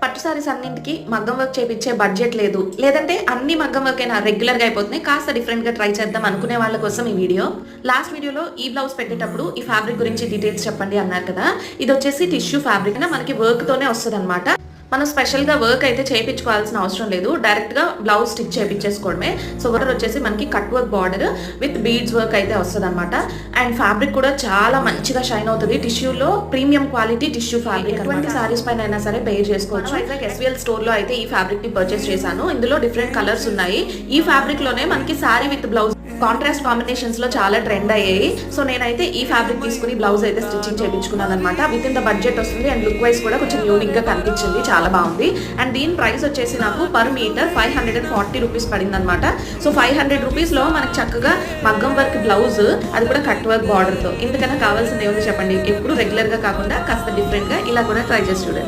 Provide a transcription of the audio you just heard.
పట్టు సారీస్ అన్నింటికి మగ్గం వర్క్ చేపించే బడ్జెట్ లేదు, లేదంటే అన్ని మగ్గం వర్క్ అయినా రెగ్యులర్గా అయిపోతున్నాయి, కాస్త డిఫరెంట్గా ట్రై చేద్దాం అనుకునే వాళ్ళ కోసం ఈ వీడియో. లాస్ట్ వీడియోలో ఈ బ్లౌజ్ పెట్టేటప్పుడు ఈ ఫ్యాబ్రిక్ గురించి డీటెయిల్స్ చెప్పండి అన్నారు కదా. ఇది వచ్చేసి టిష్యూ ఫ్యాబ్రిక్, మనకి వర్క్తోనే వస్తుంది అనమాట. మనం స్పెషల్గా వర్క్ అయితే చేయించుకోవాల్సిన అవసరం లేదు, డైరెక్ట్గా బ్లౌజ్ స్టిచ్ చేయించేసుకోవడమే. సో బార్డర్ వచ్చేసి మనకి cut work border with beads work అయితే వస్తుంది అనమాట. అండ్ ఫ్యాబ్రిక్ కూడా చాలా మంచిగా షైన్ అవుతుంది. టిష్యూలో ప్రీమియం క్వాలిటీ టిష్యూ ఫ్యాబ్రిక్, ఎటువంటి సారీస్ పైన అయినా సరే పేర్ చేసుకోవచ్చు. వైజాగ్ SVL స్టోర్లో అయితే ఈ ఫ్యాబ్రిక్ ని పర్చేస్ చేశాను. ఇందులో డిఫరెంట్ కలర్స్ ఉన్నాయి. ఈ ఫ్యాబ్రిక్ లోనే మనకి sorry with blouse contrast combinations లో చాలా ట్రెండ్ అయ్యాయి. సో నేనైతే ఈ ఫ్యాబ్రిక్ తీసుకుని బ్లౌజ్ అయితే స్టిచ్చింగ్ చేయించుకున్నాను అనమాట. విత్ ఇన్ ద బడ్జెట్ వస్తుంది అండ్ లుక్ వైజ్ కూడా కొంచెం యూనిక్ గా కనిపించింది, చాలా బాగుంది. అండ్ దీని ప్రైస్ వచ్చేసి నాకు పర్ మీటర్ 540 రూపీస్ పడింది అనమాట. సో 500 రూపీస్ లో మనకి చక్కగా మగ్గం వర్క్ బ్లౌజ్, అది కూడా కట్ వర్క్ బార్డర్ తో. ఇందుకన్నా కావాల్సింది ఏముంది చెప్పండి. ఎప్పుడు రెగ్యులర్ గా కాకుండా కాస్త డిఫరెంట్ గా ఇలా కూడా ట్రై చేసి చూడండి.